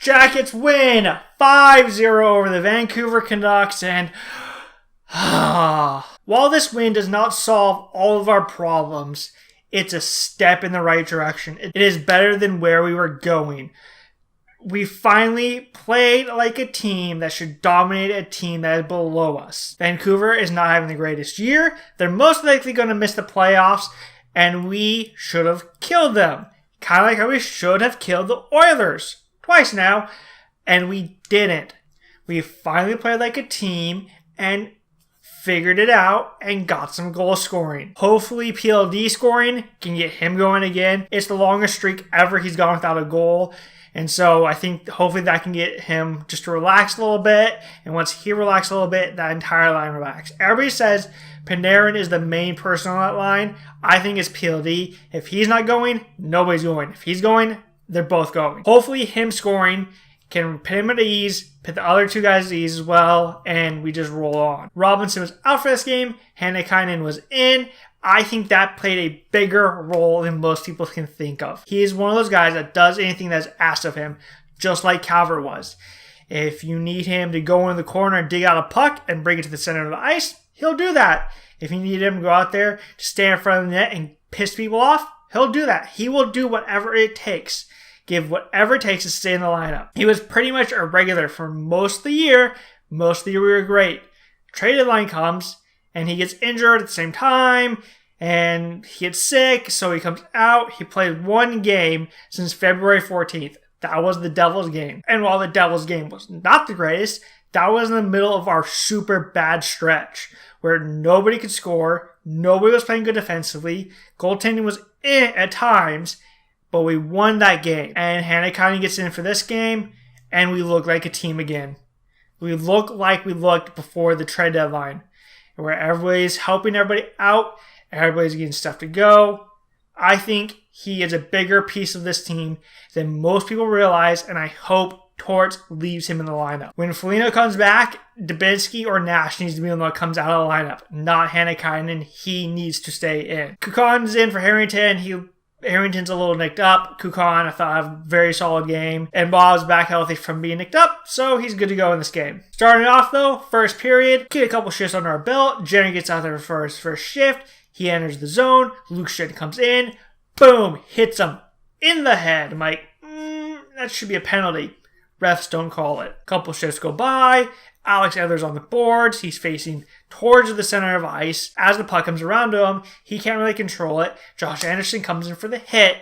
Jackets win 5-0 over the Vancouver Canucks, and while this win does not solve all of our problems, it's a step in the right direction. It is better than where we were going. We finally played like a team that should dominate a team that is below us. Vancouver is not having the greatest year. They're most likely going to miss the playoffs, and we should have killed them. Kind of like how we should have killed the Oilers twice now, and we didn't. We finally played like a team and figured it out and got some goal scoring. Hopefully PLD scoring can get him going again. It's the longest streak ever he's gone without a goal. And so I think hopefully that can get him just to relax a little bit. And once he relaxes a little bit, that entire line relaxes. Everybody says Panarin is the main person on that line. I think it's PLD. If he's not going, nobody's going. If he's going, they're both going. Hopefully him scoring can put him at ease, put the other two guys at ease as well, and we just roll on. Robinson was out for this game. Hannakainen was in. I think that played a bigger role than most people can think of. He is one of those guys that does anything that's asked of him, just like Calvert was. If you need him to go in the corner and dig out a puck and bring it to the center of the ice, he'll do that. If you need him to go out there to stand in front of the net and piss people off, he'll do that. He will do whatever it takes. Give whatever it takes to stay in the lineup. He was pretty much a regular for most of the year. Most of the year we were great. Trade deadline comes, and he gets injured at the same time, and he gets sick, so he comes out. He played one game since February 14th. That was the Devils game. And while the Devils game was not the greatest, that was in the middle of our super bad stretch where nobody could score, nobody was playing good defensively, goaltending was at times, but we won that game. And Hannakainen gets in for this game, and we look like a team again. We look like we looked before the trade deadline, where everybody's helping everybody out, everybody's getting stuff to go. I think he is a bigger piece of this team than most people realize, and I hope Torts leaves him in the lineup. When Foligno comes back, Dubinsky or Nash needs to be the one that comes out of the lineup, not Hannakainen. He needs to stay in. Kukon's in for Harrington. Harrington's a little nicked up. Kukon, I thought, had a very solid game. And Bob's back healthy from being nicked up, so he's good to go in this game. Starting off, though, first period, get a couple shifts under our belt. Jenner gets out there for his first shift. He enters the zone. Luke Schenn comes in. Boom! Hits him in the head. I'm like, that should be a penalty. Refs don't call it. A couple shifts go by. Alex Edler's on the boards. He's facing towards the center of ice. As the puck comes around to him, he can't really control it. Josh Anderson comes in for the hit.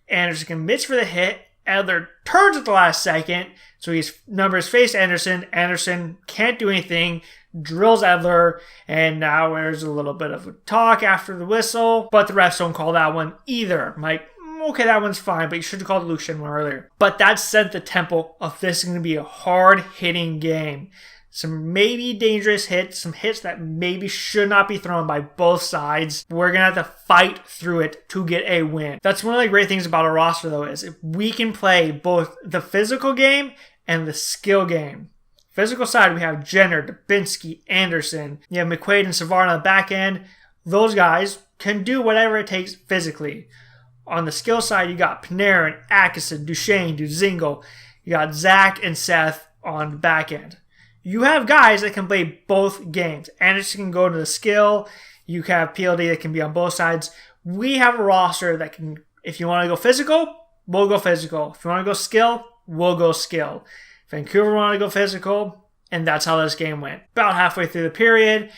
Anderson commits for the hit. Edler turns at the last second. So his numbers face Anderson. Anderson can't do anything. Drills Edler. And now there's a little bit of a talk after the whistle. But the refs don't call that one either. I'm like, okay, that one's fine, but you should have called Luke Schenn one earlier. But that set the tempo of this is going to be a hard-hitting game. Some maybe dangerous hits, some hits that maybe should not be thrown by both sides. We're going to have to fight through it to get a win. That's one of the great things about a roster, though, is if we can play both the physical game and the skill game. Physical side, we have Jenner, Dubinsky, Anderson. You have McQuaid and Savard on the back end. Those guys can do whatever it takes physically. On the skill side, you got Panarin, Atkinson, Duchesne, Dzingel. You got Zach and Seth on the back end. You have guys that can play both games. Anderson can go to the skill. You have PLD that can be on both sides. We have a roster that can, if you want to go physical, we'll go physical. If you want to go skill, we'll go skill. Vancouver want to go physical, and that's how this game went. About halfway through the period,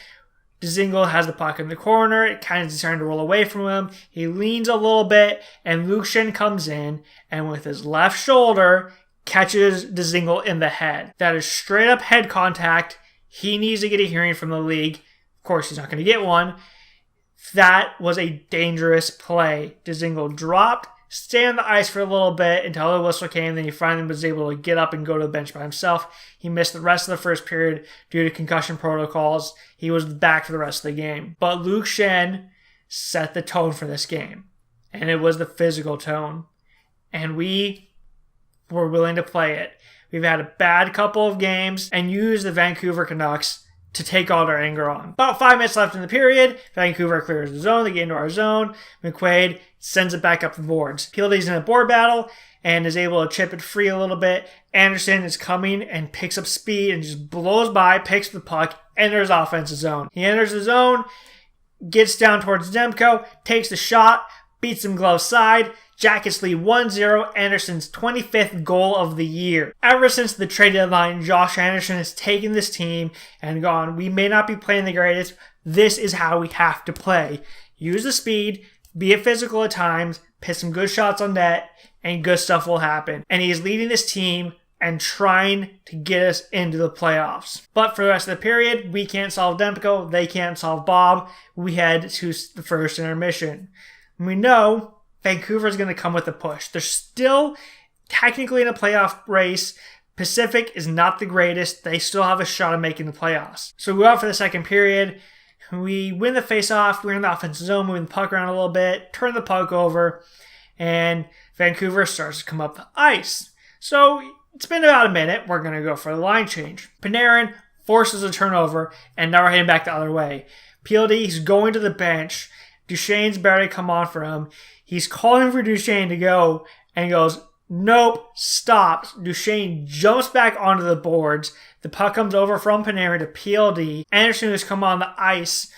Dzingel has the puck in the corner. It kind of is starting to roll away from him. He leans a little bit, and Luke Schenn comes in, and with his left shoulder, catches Dzingel in the head. That is straight up head contact. He needs to get a hearing from the league. Of course, he's not going to get one. That was a dangerous play. Dzingel dropped, stayed on the ice for a little bit until the whistle came. Then he finally was able to get up and go to the bench by himself. He missed the rest of the first period due to concussion protocols. He was back for the rest of the game. But Luke Schenn set the tone for this game. And it was the physical tone. And we were willing to play it. We've had a bad couple of games and used the Vancouver Canucks to take all their anger on. About 5 minutes left in the period. Vancouver clears the zone. They get into our zone. McQuaid sends it back up the boards. PLD's in a board battle, and is able to chip it free a little bit. Anderson is coming and picks up speed and just blows by, picks the puck, enters offensive zone. He enters the zone, gets down towards Demko, takes the shot, beats him glove side. Jackets lead 1-0, Anderson's 25th goal of the year. Ever since the trade deadline, Josh Anderson has taken this team and gone, we may not be playing the greatest, this is how we have to play. Use the speed, be physical at times, put some good shots on net, and good stuff will happen. And he's leading this team and trying to get us into the playoffs. But for the rest of the period, we can't solve Demko, they can't solve Bob. We head to the first intermission. We know Vancouver is going to come with a push. They're still technically in a playoff race. Pacific is not the greatest. They still have a shot at making the playoffs. So we go out for the second period. We win the face-off. We're in the offensive zone, moving the puck around a little bit, turn the puck over, and Vancouver starts to come up the ice. So it's been about a minute. We're going to go for the line change. Panarin forces a turnover, and now we're heading back the other way. PLD is going to the bench. Duchesne's barely come on for him. He's calling for Duchesne to go, and he goes, nope, stops. Duchesne jumps back onto the boards. The puck comes over from Panarin to PLD. Anderson has come on the ice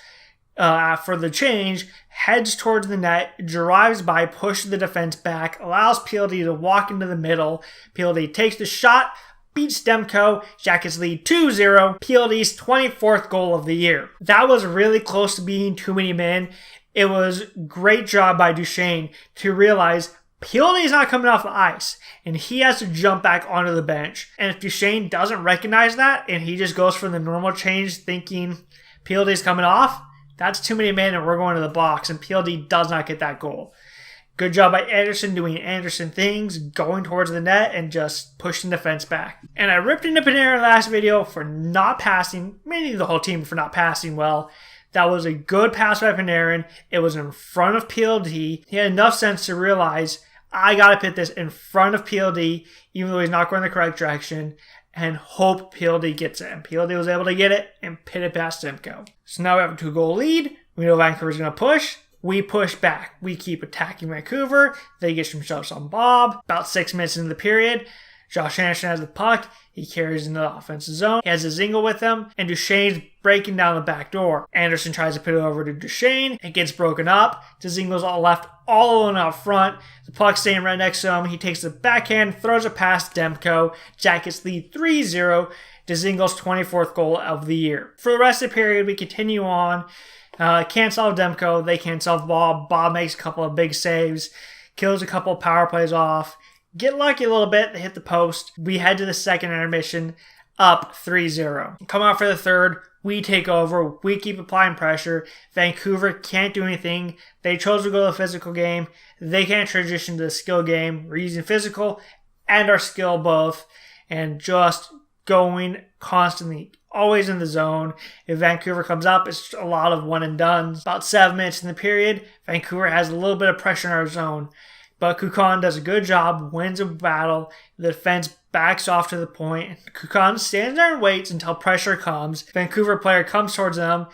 for the change, heads towards the net, drives by, pushes the defense back, allows PLD to walk into the middle. PLD takes the shot, beats Demko. Jackets lead 2-0. PLD's 24th goal of the year. That was really close to being too many men. It was great job by Duchesne to realize PLD is not coming off the ice, and he has to jump back onto the bench. And if Duchesne doesn't recognize that, and he just goes for the normal change thinking PLD is coming off, that's too many men and we're going to the box, and PLD does not get that goal. Good job by Anderson doing Anderson things, going towards the net and just pushing the defense back. And I ripped into Panarin last video for not passing, mainly the whole team for not passing well. That was a good pass by Panarin. It was in front of PLD. He had enough sense to realize, I got to put this in front of PLD, even though he's not going the correct direction, and hope PLD gets it. And PLD was able to get it and pit it past Demko. So now we have a 2-goal lead. We know Vancouver's going to push. We push back. We keep attacking Vancouver. They get some shots on Bob. About 6 minutes into the period, Josh Anderson has the puck. He carries into the offensive zone. He has a Zingle with him, and Duchesne's breaking down the back door. Anderson tries to put it over to Duchesne. It gets broken up. Dzingle's all left all alone out front. The puck's staying right next to him. He takes the backhand, throws it past Demko. Jackets lead 3-0. Dzingle's 24th goal of the year. For the rest of the period, we continue on. Can't solve Demko. They can't solve Bob. Bob makes a couple of big saves. Kills a couple of power plays off. Get lucky a little bit. They hit the post. We head to the second intermission, up 3-0. Come out for the third. We take over. We keep applying pressure. Vancouver can't do anything. They chose to go to the physical game. They can't transition to the skill game. We're using physical and our skill both, and just going constantly, always in the zone. If Vancouver comes up, it's a lot of one and dones. About 7 minutes in the period, Vancouver has a little bit of pressure in our zone. But Kukan does a good job, wins a battle. The defense backs off to the point. Kukan stands there and waits until pressure comes. Vancouver player comes towards them,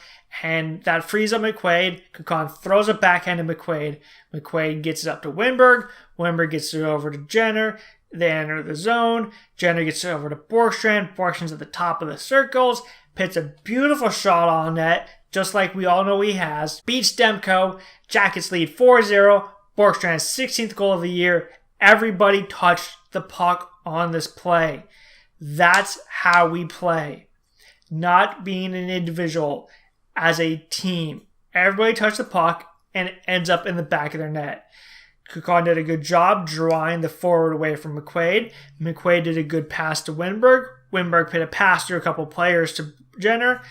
and that frees up McQuaid. Kukan throws it backhand to McQuaid. McQuaid gets it up to Winberg. Winberg gets it over to Jenner. They enter the zone. Jenner gets it over to Borkstrand. Borkstrand's at the top of the circles. Pits a beautiful shot on net, just like we all know he has. Beats Demko. Jackets lead 4-0. Borkstrand's 16th goal of the year. Everybody touched the puck on this play. That's how we play. Not being an individual, as a team. Everybody touched the puck and it ends up in the back of their net. Kukan did a good job drawing the forward away from McQuaid. McQuaid did a good pass to Winberg. Winberg put a pass through a couple players to Jenner.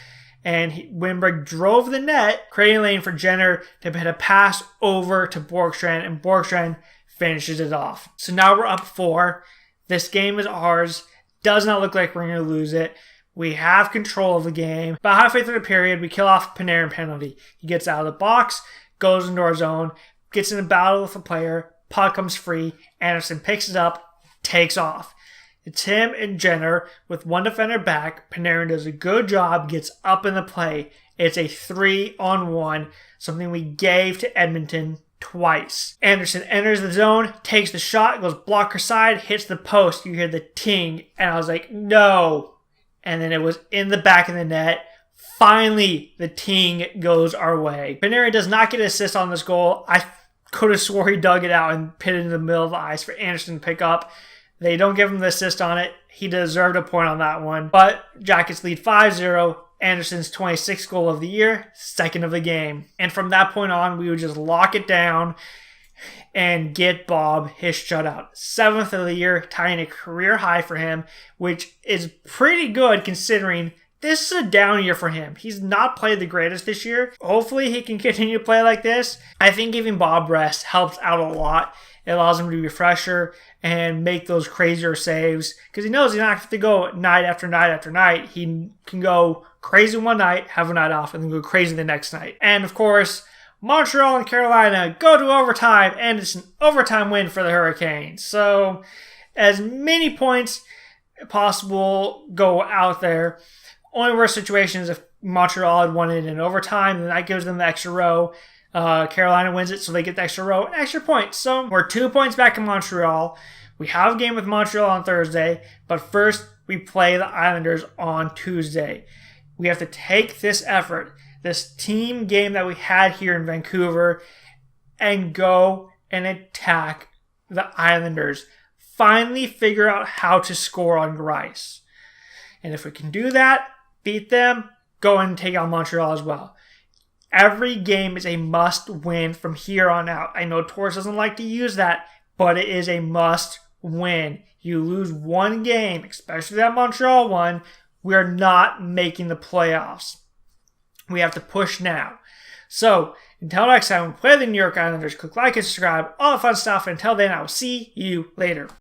And Winberg drove the net, creating a lane for Jenner to hit a pass over to Borkstrand, and Borkstrand finishes it off. So now we're up 4. This game is ours. Does not look like we're going to lose it. We have control of the game. About halfway through the period, we kill off Panarin penalty. He gets out of the box, goes into our zone, gets in a battle with a player, puck comes free, Anderson picks it up, takes off. It's him and Jenner with one defender back. Panarin does a good job, gets up in the play. It's a 3-on-1, something we gave to Edmonton twice. Anderson enters the zone, takes the shot, goes blocker side, hits the post. You hear the ting, and I was like, no. And then it was in the back of the net. Finally, the ting goes our way. Panarin does not get an assist on this goal. I could have swore he dug it out and put it in the middle of the ice for Anderson to pick up. They don't give him the assist on it. He deserved a point on that one. But Jackets lead 5-0. Anderson's 26th goal of the year, second of the game. And from that point on, we would just lock it down and get Bob his shutout. 7th of the year, tying a career high for him, which is pretty good considering this is a down year for him. He's not played the greatest this year. Hopefully he can continue to play like this. I think giving Bob rest helps out a lot. It allows him to be fresher and make those crazier saves because he knows he's not going to have to go night after night after night. He can go crazy one night, have a night off, and then go crazy the next night. And of course, Montreal and Carolina go to overtime, and it's an overtime win for the Hurricanes. So as many points possible go out there. Only worst situation is if Montreal had won it in overtime, then that gives them the extra row. Carolina wins it, so they get the extra row and extra points. So we're 2 points back in Montreal. We have a game with Montreal on Thursday, but first we play the Islanders on Tuesday. We have to take this effort, this team game that we had here in Vancouver, and go and attack the Islanders. Finally figure out how to score on Greiss. And if we can do that, beat them, go and take on Montreal as well. Every game is a must-win from here on out. I know Torres doesn't like to use that, but it is a must-win. You lose one game, especially that Montreal one, we are not making the playoffs. We have to push now. So, until next time, we play the New York Islanders. Click like and subscribe, all the fun stuff. And until then, I will see you later.